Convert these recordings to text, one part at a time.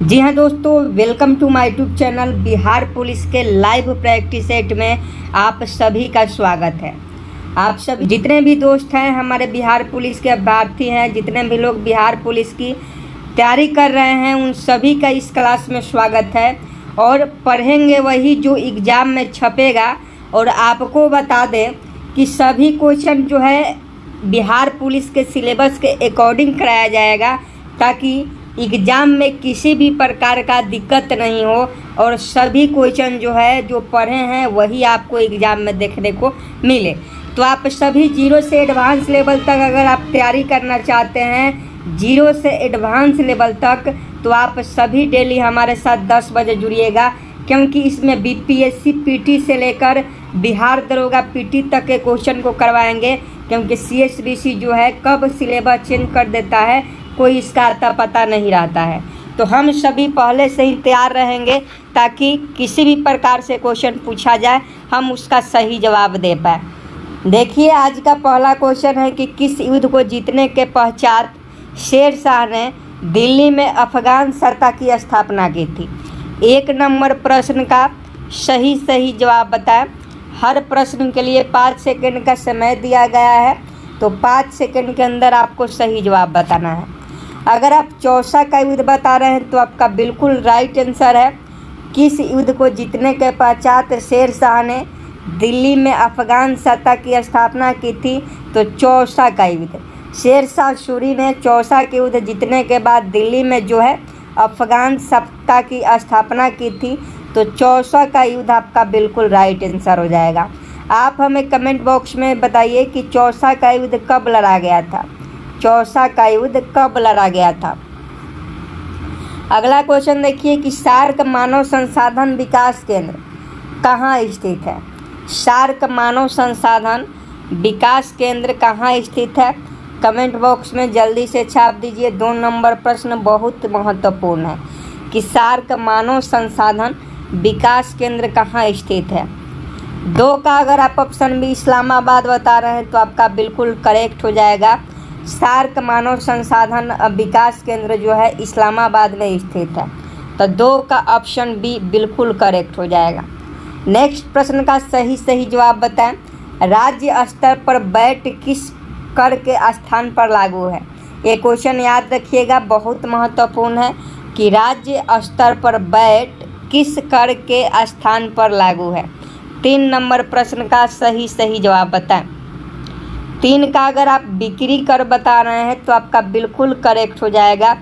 जी हाँ दोस्तों, welcome to my YouTube channel. Bihar police के लाइव प्रैक्टिस सेट में आप सभी का स्वागत है। आप सब जितने भी दोस्त हैं, हमारे बिहार पुलिस के अभ्यर्थी हैं, जितने भी लोग बिहार पुलिस की तैयारी कर रहे हैं, उन सभी का इस क्लास में स्वागत है। और पढ़ेंगे वही जो एग्ज़ाम में छपेगा। और आपको बता दें कि सभी क्वेश्चन जो है बिहार पुलिस के सिलेबस के अकॉर्डिंग कराया जाएगा, ताकि एग्ज़ाम में किसी भी प्रकार का दिक्कत नहीं हो। और सभी क्वेश्चन जो है जो पढ़े हैं वही आपको एग्ज़ाम में देखने को मिले। तो आप सभी जीरो से एडवांस लेवल तक अगर आप तैयारी करना चाहते हैं, जीरो से एडवांस लेवल तक, तो आप सभी डेली हमारे साथ 10 बजे जुड़िएगा, क्योंकि इसमें बीपीएससी पीटी से लेकर बिहार दरोगा पीटी तक के क्वेश्चन को करवाएंगे। क्योंकि सीएसबीसी जो है कब सिलेबस चेंज कर देता है, कोई इसका अता पता नहीं रहता है। तो हम सभी पहले से ही तैयार रहेंगे, ताकि किसी भी प्रकार से क्वेश्चन पूछा जाए हम उसका सही जवाब दे पाए। देखिए, आज का पहला क्वेश्चन है कि किस युद्ध को जीतने के पश्चात शेर शाह ने दिल्ली में अफगान सत्ता की स्थापना की थी। 1 नंबर प्रश्न का सही जवाब बताएं। हर प्रश्न के लिए 5 सेकंड का समय दिया गया है, तो 5 सेकंड के अंदर आपको सही जवाब बताना है। अगर आप चौसा का युद्ध बता रहे हैं तो आपका बिल्कुल राइट आंसर है। किस युद्ध को जीतने के पश्चात शेर शाह ने दिल्ली में अफगान सत्ता की स्थापना की थी, तो चौसा का युद्ध। शेर शाह सूरी ने चौसा के युद्ध जीतने के बाद दिल्ली में जो है अफगान सत्ता की स्थापना की थी, तो चौसा का युद्ध आपका बिल्कुल राइट आंसर हो जाएगा। आप हमें कमेंट बॉक्स में बताइए कि चौसा का युद्ध कब लड़ा गया था। चौसा का युद्ध कब लड़ा गया था। अगला क्वेश्चन देखिए कि सार्क मानव संसाधन विकास केंद्र कहाँ स्थित है। सार्क मानव संसाधन विकास केंद्र कहाँ स्थित है, कमेंट बॉक्स में जल्दी से छाप दीजिए। 2 नंबर प्रश्न बहुत महत्वपूर्ण है कि सार्क मानव संसाधन विकास केंद्र कहाँ स्थित है। 2 का अगर आप ऑप्शन बी इस्लामाबाद बता रहे हैं तो आपका बिल्कुल करेक्ट हो जाएगा। सार्क मानव संसाधन विकास केंद्र जो है इस्लामाबाद में स्थित है, तो 2 का ऑप्शन बी बिल्कुल करेक्ट हो जाएगा। नेक्स्ट प्रश्न का सही जवाब बताएं। राज्य स्तर पर बैट किस कर के स्थान पर लागू है। ये क्वेश्चन याद रखिएगा, बहुत महत्वपूर्ण है कि राज्य स्तर पर बैट किस कर के स्थान पर लागू है। 3 नंबर प्रश्न का सही जवाब बताएं। 3 का अगर आप बिक्री कर बता रहे हैं तो आपका बिल्कुल करेक्ट हो जाएगा।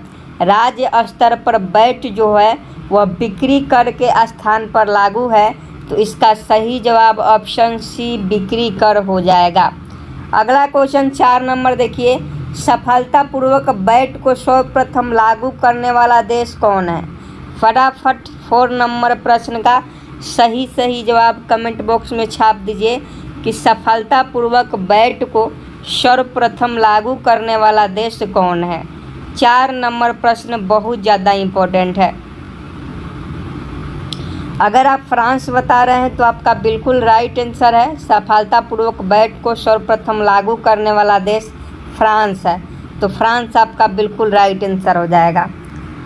राज्य स्तर पर बैट जो है वह बिक्री कर के स्थान पर लागू है, तो इसका सही जवाब ऑप्शन सी बिक्री कर हो जाएगा। अगला क्वेश्चन 4 नंबर देखिए, सफलतापूर्वक बैट को सर्वप्रथम लागू करने वाला देश कौन है। फटाफट 4 नंबर प्रश्न का सही जवाब कमेंट बॉक्स में छाप दीजिए कि सफलतापूर्वक बैट को सर्वप्रथम लागू करने वाला देश कौन है। 4 नंबर प्रश्न बहुत ज़्यादा इम्पोर्टेंट है। अगर आप फ्रांस बता रहे हैं तो आपका बिल्कुल राइट आंसर है। सफलतापूर्वक बैट को सर्वप्रथम लागू करने वाला देश फ्रांस है, तो फ्रांस आपका बिल्कुल राइट आंसर हो जाएगा।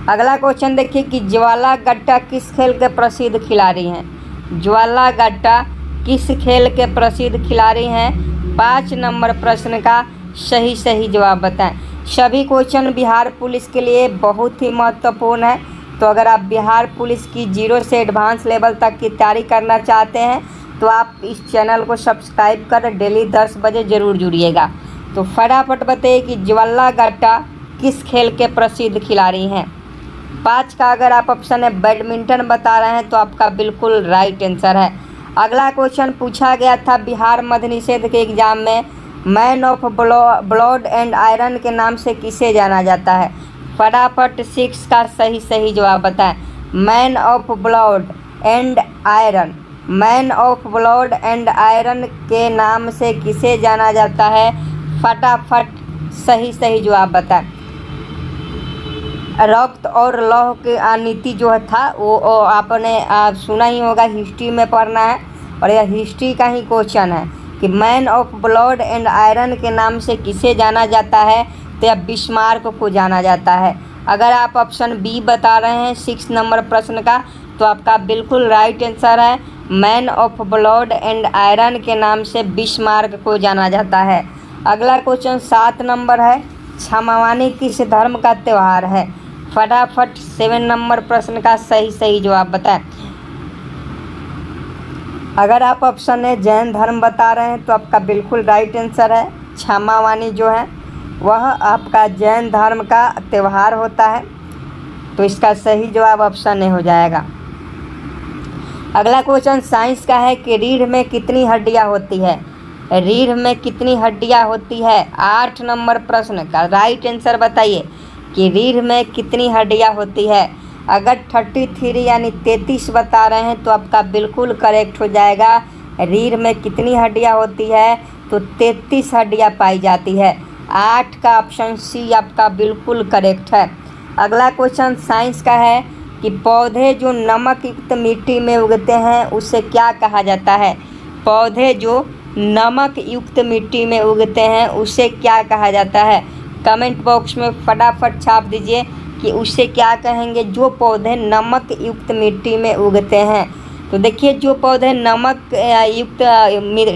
अगला क्वेश्चन देखिए कि ज्वाला गट्टा किस खेल के प्रसिद्ध खिलाड़ी हैं। ज्वाला गट्टा किस खेल के प्रसिद्ध खिलाड़ी हैं। 5 नंबर प्रश्न का सही जवाब बताएं। सभी क्वेश्चन बिहार पुलिस के लिए बहुत ही महत्वपूर्ण है, तो अगर आप बिहार पुलिस की जीरो से एडवांस लेवल तक की तैयारी करना चाहते हैं तो आप इस चैनल को सब्सक्राइब कर डेली 10 बजे ज़रूर जुड़िएगा। तो फटाफट बताइए कि ज्वाला गट्टा किस खेल के प्रसिद्ध खिलाड़ी हैं। 5 का अगर आप ऑप्शन है बैडमिंटन बता रहे हैं तो आपका बिल्कुल राइट आंसर है। अगला क्वेश्चन पूछा गया था बिहार मद्य निषेध के एग्जाम में, man of blood and iron के नाम से किसे जाना जाता है। फटाफट 6 का सही जवाब बताएं। Man of blood and iron, man of blood and iron के नाम से किसे जाना जाता है। फटाफट सही जवाब बताएं। रक्त और लौह की नीति जो था वो आपने सुना ही होगा, हिस्ट्री में पढ़ना है, और यह हिस्ट्री का ही क्वेश्चन है कि man of blood and iron के नाम से किसे जाना जाता है, तो यह बिस्मार्क को जाना जाता है। अगर आप ऑप्शन बी बता रहे हैं 6 नंबर प्रश्न का, तो आपका बिल्कुल राइट आंसर है man of blood and iron के नाम से बिस्मार्क को जाना जाता है। अगला क्वेश्चन 7 नंबर है, क्षमावानी किस धर्म का त्यौहार है? फटाफट 7 नंबर प्रश्न का सही जवाब बताएं। अगर आप ऑप्शन ए जैन धर्म बता रहे हैं तो आपका बिल्कुल राइट आंसर है क्षमावानी जो है वह आपका जैन धर्म का त्यौहार होता है, तो इसका सही जवाब ऑप्शन ए हो जाएगा। अगला क्वेश्चन साइंस का है कि रीढ़ में कितनी हड्डियां होती है? रीढ़ में कितनी हड्डियां होती है? 8 नंबर प्रश्न का राइट आंसर बताइए कि रीढ़ में कितनी हड्डियां होती है। अगर 33 यानी 33 बता रहे हैं तो आपका बिल्कुल करेक्ट हो जाएगा। रीढ़ में कितनी हड्डियां होती है? तो 33 हड्डियां पाई जाती है। 8 का ऑप्शन सी आपका बिल्कुल करेक्ट है। अगला क्वेश्चन साइंस का है कि पौधे जो नमक युक्त मिट्टी में उगते हैं उसे क्या कहा जाता है? पौधे जो नमक युक्त मिट्टी में उगते हैं उसे क्या कहा जाता है? कमेंट बॉक्स में फटाफट छाप दीजिए कि उसे क्या कहेंगे जो पौधे नमक युक्त मिट्टी में उगते हैं। तो देखिए जो पौधे नमक युक्त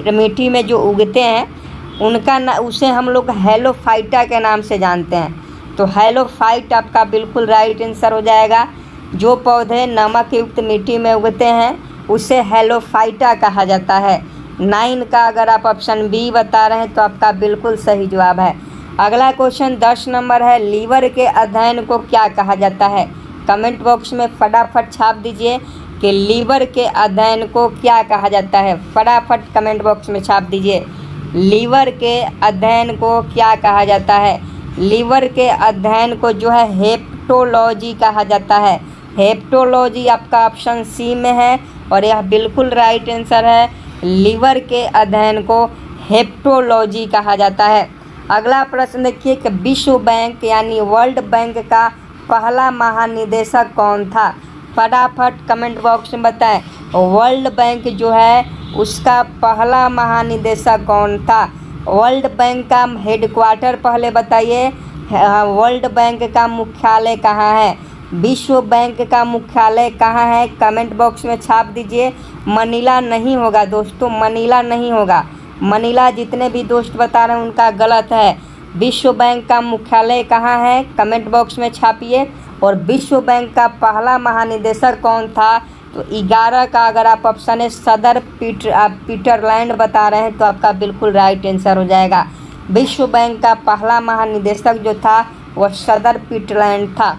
मिट्टी में जो उगते हैं उनका उसे हम लोग हेलोफाइटा के नाम से जानते हैं, तो हेलोफाइट आपका बिल्कुल राइट आंसर हो जाएगा। जो पौधे नमक युक्त मिट्टी में उगते हैं उसे हेलोफाइटा कहा जाता है। 9 का अगर आप ऑप्शन बी बता रहे हैं तो आपका बिल्कुल सही जवाब है। अगला क्वेश्चन 10 नंबर है, लीवर के अध्ययन को क्या कहा जाता है? कमेंट बॉक्स में फटाफट छाप दीजिए कि लीवर के अध्ययन को क्या कहा जाता है। फटाफट कमेंट बॉक्स में छाप दीजिए लीवर के अध्ययन को क्या कहा जाता है। लीवर के अध्ययन को जो है हेप्टोलॉजी कहा जाता है। हेप्टोलॉजी आपका ऑप्शन सी में है और यह बिल्कुल राइट आंसर है। लीवर के अध्ययन को हेप्टोलॉजी कहा जाता है। अगला प्रश्न देखिए कि विश्व बैंक यानी वर्ल्ड बैंक का पहला महानिदेशक कौन था? फटाफट कमेंट बॉक्स में बताएं वर्ल्ड बैंक जो है उसका पहला महानिदेशक कौन था? वर्ल्ड बैंक का हेडक्वार्टर पहले बताइए। वर्ल्ड बैंक का मुख्यालय कहाँ है? विश्व बैंक का मुख्यालय कहाँ है? कमेंट बॉक्स में छाप दीजिए। मनीला नहीं होगा दोस्तों, मनीला नहीं होगा। मनीला जितने भी दोस्त बता रहे हैं उनका गलत है। विश्व बैंक का मुख्यालय कहाँ है? कमेंट बॉक्स में छापिए। और विश्व बैंक का पहला महानिदेशक कौन था? तो 11 का अगर आप ऑप्शन है सदर पीटरलैंड बता रहे हैं तो आपका बिल्कुल राइट आंसर हो जाएगा। विश्व बैंक का पहला महानिदेशक जो था वह सदर पीटरलैंड था।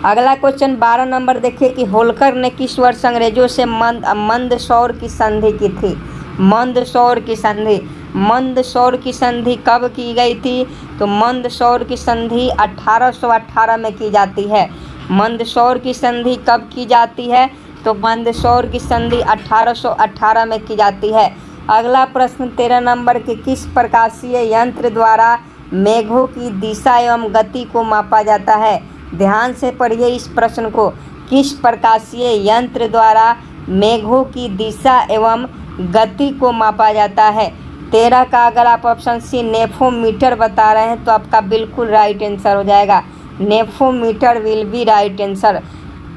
अगला क्वेश्चन 12 नंबर देखिए कि होल्कर ने किस वर्ष अंग्रेजों से मंदसौर की संधि की थी? मंदसौर की संधि, मंदसौर की संधि कब की गई थी? तो मंदसौर की संधि 1818 में की जाती है। मंदसौर की संधि कब की जाती है? तो मंदसौर की संधि 1818 में की जाती है। अगला प्रश्न 13 नंबर के किस प्रकाशीय यंत्र द्वारा मेघों की दिशा एवं गति को मापा जाता है? ध्यान से पढ़िए इस प्रश्न को। किस प्रकाशीय यंत्र द्वारा मेघों की दिशा एवं गति को मापा जाता है? 13 का अगर आप ऑप्शन सी नेफोमीटर बता रहे हैं तो आपका बिल्कुल राइट आंसर हो जाएगा। नेफोमीटर विल बी राइट आंसर।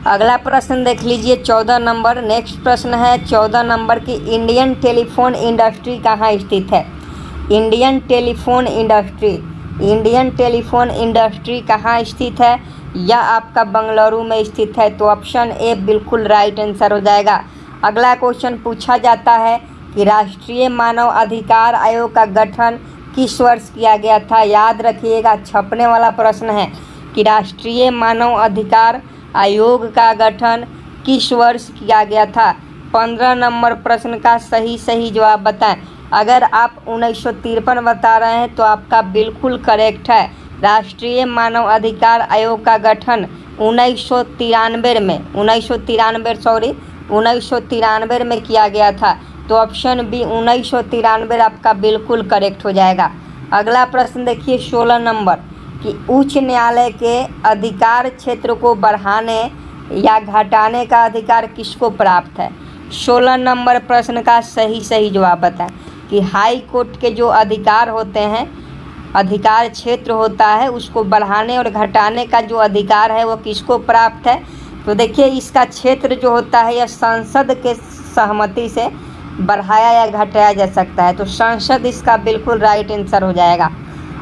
अगला प्रश्न देख लीजिए 14 नंबर। नेक्स्ट प्रश्न है 14 नंबर की इंडियन टेलीफोन इंडस्ट्री कहाँ स्थित है? Indian telephone industry, Indian telephone industry कहाँ स्थित है? यह आपका बेंगलुरु में स्थित है, तो ऑप्शन ए बिल्कुल राइट आंसर हो जाएगा। अगला क्वेश्चन पूछा जाता है कि राष्ट्रीय मानव अधिकार आयोग का गठन किस वर्ष किया गया था? याद रखिएगा छपने वाला प्रश्न है कि राष्ट्रीय मानव अधिकार आयोग का गठन किस वर्ष किया गया था? 15 नंबर प्रश्न का सही जवाब बताएं। अगर आप 1953 बता रहे हैं तो आपका बिल्कुल करेक्ट है। राष्ट्रीय मानव अधिकार आयोग का गठन 1993 में किया गया था, तो ऑप्शन बी 1993 आपका बिल्कुल करेक्ट हो जाएगा। अगला प्रश्न देखिए 16 नंबर कि उच्च न्यायालय के अधिकार क्षेत्र को बढ़ाने या घटाने का अधिकार किसको प्राप्त है? 16 नंबर प्रश्न का सही जवाब बताएं कि हाई कोर्ट के जो अधिकार होते हैं अधिकार क्षेत्र होता है उसको बढ़ाने और घटाने का जो अधिकार है वो किसको प्राप्त है? तो देखिए इसका क्षेत्र जो होता है यह संसद के सहमति से बढ़ाया या घटाया जा सकता है। तो संसद इसका बिल्कुल राइट आंसर हो जाएगा।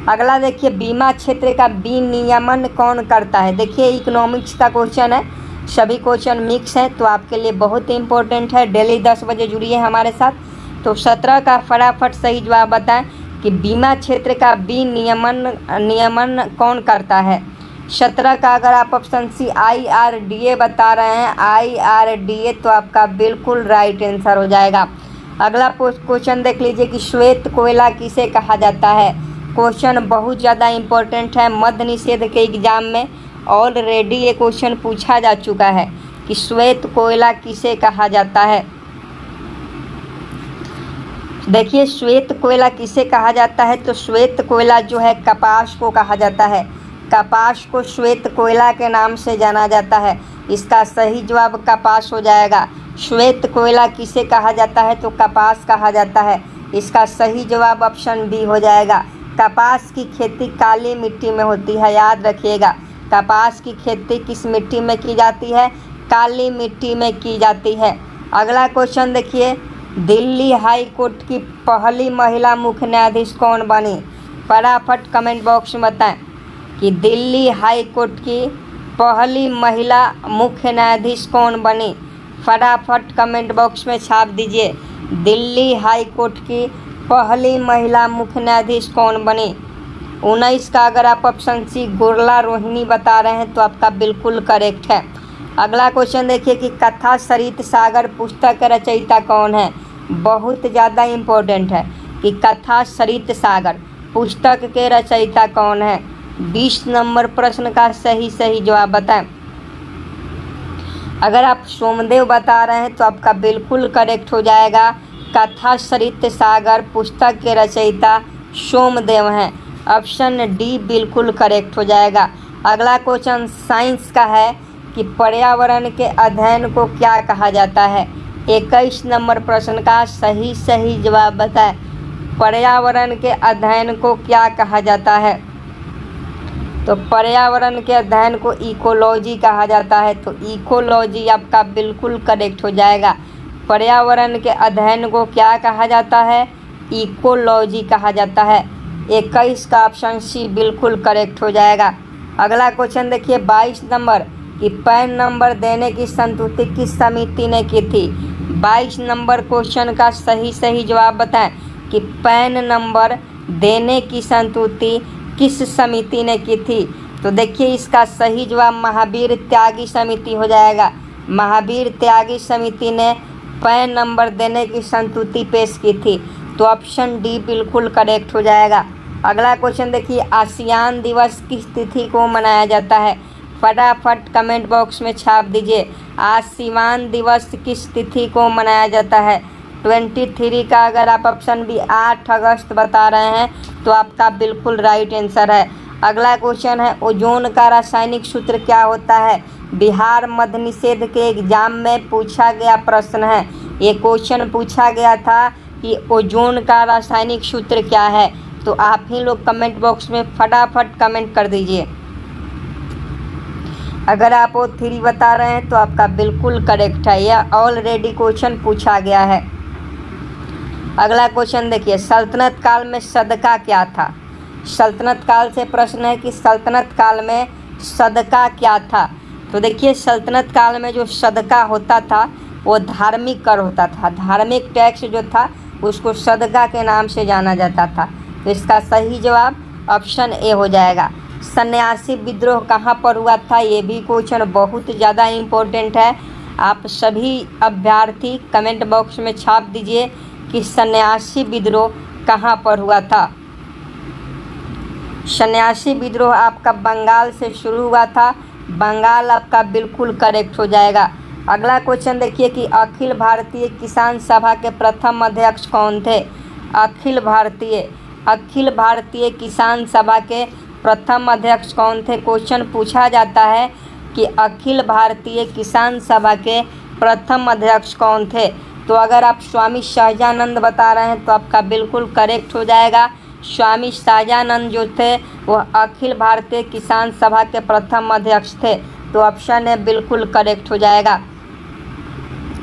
अगला देखिए बीमा क्षेत्र का विनियमन कौन करता है? देखिए इकोनॉमिक्स का क्वेश्चन है, सभी क्वेश्चन मिक्स हैं तो आपके लिए बहुत ही इंपॉर्टेंट है। डेली 10 बजे जुड़िए हमारे साथ। तो 17 का फटाफट सही जवाब बताएं कि बीमा क्षेत्र का नियमन कौन करता है? 17 का अगर आप ऑप्शन सी IRDA बता रहे हैं, IRDA, तो आपका बिल्कुल राइट आंसर हो जाएगा। अगला क्वेश्चन देख लीजिए कि श्वेत कोयला किसे कहा जाता है? क्वेश्चन बहुत ज़्यादा इम्पोर्टेंट है। मद्य निषेध के एग्जाम में ऑलरेडी ये क्वेश्चन पूछा जा चुका है कि श्वेत कोयला किसे कहा जाता है। देखिए श्वेत कोयला किसे कहा जाता है? तो श्वेत कोयला जो है कपास को कहा जाता है। कपास को श्वेत कोयला के नाम से जाना जाता है। इसका सही जवाब कपास हो जाएगा। श्वेत कोयला किसे कहा जाता है? तो कपास कहा जाता है। इसका सही जवाब ऑप्शन बी हो जाएगा। कपास की खेती काली मिट्टी में होती है, याद रखिएगा। कपास की खेती किस मिट्टी में की जाती है? काली मिट्टी में की जाती है। अगला क्वेश्चन देखिए, दिल्ली हाई कोर्ट की पहली महिला मुख्य न्यायाधीश कौन बनी? फटाफट कमेंट बॉक्स में बताएं कि दिल्ली हाई कोर्ट की पहली महिला मुख्य न्यायाधीश कौन बनी? फटाफट कमेंट बॉक्स में छाप दीजिए, दिल्ली हाई कोर्ट की पहली महिला मुख्य न्यायाधीश कौन बनी? 19 का अगर आप ऑप्शन सी गुरला रोहिणी बता रहे हैं तो आपका बिल्कुल करेक्ट है। अगला क्वेश्चन देखिए कि कथा सरित सागर पुस्तक का रचयिता कौन है? बहुत ज़्यादा इम्पोर्टेंट है कि कथा सरित सागर पुस्तक के रचयिता कौन है? 20 नंबर प्रश्न का सही जवाब बताएं। अगर आप सोमदेव बता रहे हैं तो आपका बिल्कुल करेक्ट हो जाएगा। कथा सरित सागर पुस्तक के रचयिता सोमदेव हैं। ऑप्शन डी बिल्कुल करेक्ट हो जाएगा। अगला क्वेश्चन साइंस का है कि पर्यावरण के अध्ययन को क्या कहा जाता है? 21 नंबर प्रश्न का सही जवाब बताएं। पर्यावरण के अध्ययन को क्या कहा जाता है? तो पर्यावरण के अध्ययन को इकोलॉजी कहा जाता है। तो इकोलॉजी आपका बिल्कुल करेक्ट हो जाएगा। पर्यावरण के अध्ययन को क्या कहा जाता है? इकोलॉजी कहा जाता है। 21 का ऑप्शन सी बिल्कुल करेक्ट हो जाएगा। अगला क्वेश्चन देखिए 22 नंबर कि पैन नंबर देने की संतुष्टि किस समिति ने की थी? 22 नंबर क्वेश्चन का सही जवाब बताएं कि पैन नंबर देने की संतुष्टि किस समिति ने की थी? तो देखिए इसका सही जवाब महावीर त्यागी समिति हो जाएगा। महावीर त्यागी समिति ने पैन नंबर देने की संतुष्टि पेश की थी। तो ऑप्शन डी बिल्कुल करेक्ट हो जाएगा। अगला क्वेश्चन देखिए आसियान दिवस किस तिथि को मनाया जाता है? फटाफट कमेंट बॉक्स में छाप दीजिए, आसियान दिवस किस तिथि को मनाया जाता है? 23 का अगर आप ऑप्शन बी 8 अगस्त बता रहे हैं तो आपका बिल्कुल राइट आंसर है। अगला क्वेश्चन है ओजोन का रासायनिक सूत्र क्या होता है? बिहार मद्य निषेध के एग्जाम में पूछा गया प्रश्न है। ये क्वेश्चन पूछा गया था कि ओजोन का रासायनिक सूत्र क्या है। तो आप ही लोग कमेंट बॉक्स में फटाफट कमेंट कर दीजिए। अगर आप O3 बता रहे हैं तो आपका बिल्कुल करेक्ट है, यह ऑलरेडी क्वेश्चन पूछा गया है। अगला क्वेश्चन देखिए सल्तनत काल में सदका क्या था? सल्तनत काल से प्रश्न है कि सल्तनत काल में सदका क्या था? तो देखिए सल्तनत काल में जो सदका होता था वो धार्मिक कर होता था। धार्मिक टैक्स जो था उसको सदका के नाम से जाना जाता था। तो इसका सही जवाब ऑप्शन ए हो जाएगा। सन्यासी विद्रोह कहाँ पर हुआ था? ये भी क्वेश्चन बहुत ज़्यादा इम्पोर्टेंट है। आप सभी अभ्यर्थी कमेंट बॉक्स में छाप दीजिए कि सन्यासी विद्रोह कहाँ पर हुआ था। सन्यासी विद्रोह आपका बंगाल से शुरू हुआ था। बंगाल आपका बिल्कुल करेक्ट हो जाएगा। अगला क्वेश्चन देखिए कि अखिल भारतीय किसान सभा के प्रथम अध्यक्ष कौन थे? अखिल भारतीय किसान सभा के प्रथम अध्यक्ष कौन थे? क्वेश्चन पूछा जाता है कि अखिल भारतीय किसान सभा के प्रथम अध्यक्ष कौन थे? तो अगर आप स्वामी सहजानंद बता रहे हैं तो आपका बिल्कुल करेक्ट हो जाएगा। स्वामी शाहजानंद जो थे वह अखिल भारतीय किसान सभा के प्रथम अध्यक्ष थे। तो ऑप्शन ए बिल्कुल करेक्ट हो जाएगा।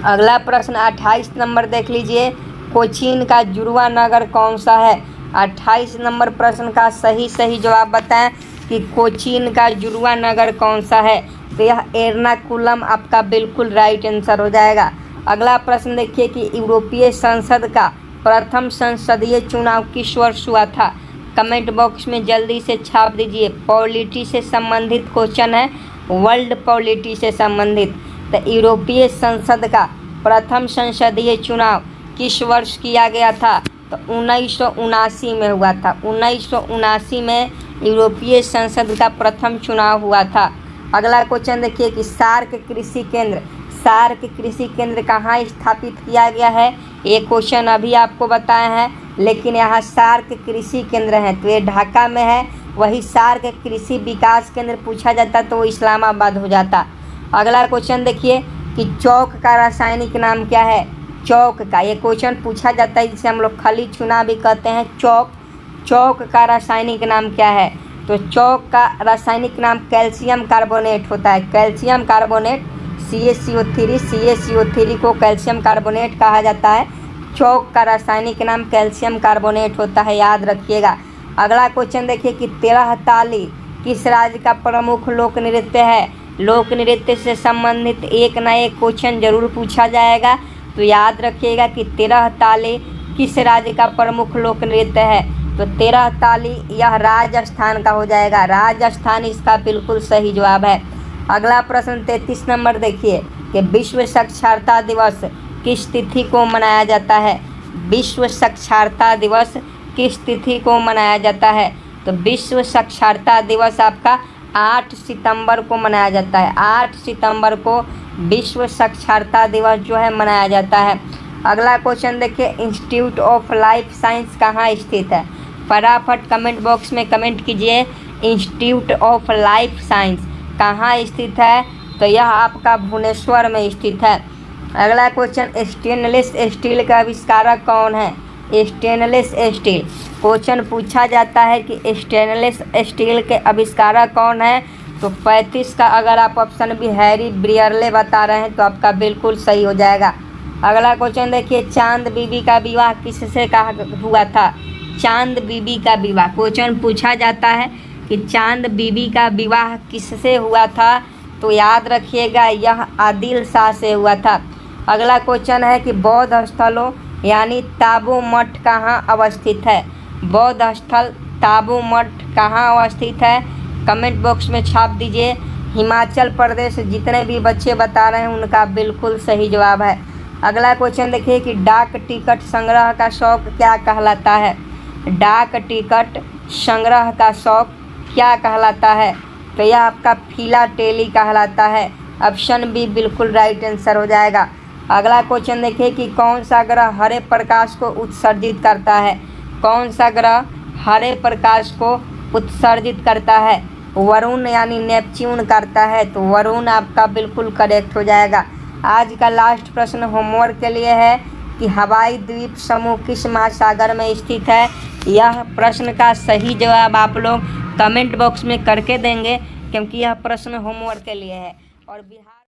अगला प्रश्न 28 नंबर देख लीजिए, कोचीन का जुड़वा नगर कौन सा है। 28 नंबर प्रश्न का सही जवाब बताएं कि कोचीन का जुड़वा नगर कौन सा है। तो यह एर्नाकुलम आपका बिल्कुल राइट आंसर हो जाएगा। अगला प्रश्न देखिए कि यूरोपीय संसद का प्रथम संसदीय चुनाव किस वर्ष हुआ था। कमेंट बॉक्स में जल्दी से छाप दीजिए। पॉलिटी से संबंधित क्वेश्चन है, वर्ल्ड पॉलिटी से संबंधित। तो यूरोपीय संसद का प्रथम संसदीय चुनाव किस वर्ष किया गया था। तो 1979 में हुआ था। 1979 में यूरोपीय संसद का प्रथम चुनाव हुआ था। अगला क्वेश्चन देखिए कि सार्क कृषि केंद्र कहाँ स्थापित किया गया है। ये क्वेश्चन अभी आपको बताए हैं, लेकिन यहाँ सार्क कृषि केंद्र है तो ये ढाका में है। वही सार्क कृषि विकास केंद्र पूछा जाता तो वो इस्लामाबाद हो जाता। अगला क्वेश्चन देखिए कि चौक का रासायनिक नाम क्या है। चौक का ये क्वेश्चन पूछा जाता है, जिसे हम लोग खली चूना भी कहते हैं। चौक का रासायनिक नाम क्या है। तो चौक का रासायनिक नाम कैल्शियम कार्बोनेट होता है। कैल्शियम कार्बोनेट CaCO3 को कैल्शियम कार्बोनेट कहा जाता है। चौक का रासायनिक नाम कैल्शियम कार्बोनेट होता है, याद रखिएगा। अगला क्वेश्चन देखिए कि 13 ताली किस राज्य का प्रमुख लोक नृत्य है। लोक नृत्य से संबंधित एक न एक क्वेश्चन जरूर पूछा जाएगा, तो याद रखिएगा कि 13 ताली किस राज्य का प्रमुख लोक नृत्य है। तो 13 ताली यह राजस्थान का हो जाएगा। राजस्थान इसका बिल्कुल सही जवाब है। अगला प्रश्न 33 नंबर देखिए कि विश्व साक्षरता दिवस किस तिथि को मनाया जाता है। विश्व साक्षरता दिवस किस तिथि को मनाया जाता है। तो विश्व साक्षरता दिवस आपका 8 सितंबर को मनाया जाता है। 8 सितंबर को विश्व साक्षरता दिवस जो है मनाया जाता है। अगला क्वेश्चन देखिए, इंस्टीट्यूट ऑफ लाइफ साइंस कहाँ स्थित है। फटाफट कमेंट बॉक्स में कमेंट कीजिए, इंस्टीट्यूट ऑफ लाइफ साइंस कहाँ स्थित है। तो यह आपका भुवनेश्वर में स्थित है। अगला क्वेश्चन, स्टेनलेस स्टील का आविष्कारक कौन है। स्टेनलेस स्टील क्वेश्चन पूछा जाता है कि स्टेनलेस स्टील के आविष्कारक कौन है। तो 35 का अगर आप ऑप्शन भी हैरी ब्रियरले बता रहे हैं तो आपका बिल्कुल सही हो जाएगा। अगला क्वेश्चन देखिए, चांद बीबी का विवाह किससे कहा हुआ था। चांद बीबी का विवाह क्वेश्चन पूछा जाता है कि चांद बीबी का विवाह किससे हुआ था। तो याद रखिएगा यह आदिल शाह से हुआ था। अगला क्वेश्चन है कि बौद्ध स्थलों यानी ताबो मठ कहाँ अवस्थित है। बौद्ध स्थल ताबो मठ कहाँ अवस्थित है, कमेंट बॉक्स में छाप दीजिए। हिमाचल प्रदेश। जितने भी बच्चे बता रहे हैं उनका बिल्कुल सही जवाब है। अगला क्वेश्चन देखिए कि डाक टिकट संग्रह का शौक क्या कहलाता है। डाक टिकट संग्रह का शौक क्या कहलाता है। तो यह आपका फिलाटेली कहलाता है। ऑप्शन बी बिल्कुल राइट आंसर हो जाएगा। अगला क्वेश्चन देखिए कि कौन सा ग्रह हरे प्रकाश को उत्सर्जित करता है। कौन सा ग्रह हरे प्रकाश को उत्सर्जित करता है। वरुण यानी नेपच्यून करता है। तो वरुण आपका बिल्कुल करेक्ट हो जाएगा। आज का लास्ट प्रश्न होमवर्क के लिए है कि हवाई द्वीप समूह किस महासागर में स्थित है। यह प्रश्न का सही जवाब आप लोग कमेंट बॉक्स में करके देंगे, क्योंकि यह प्रश्न होमवर्क के लिए है। और बिहार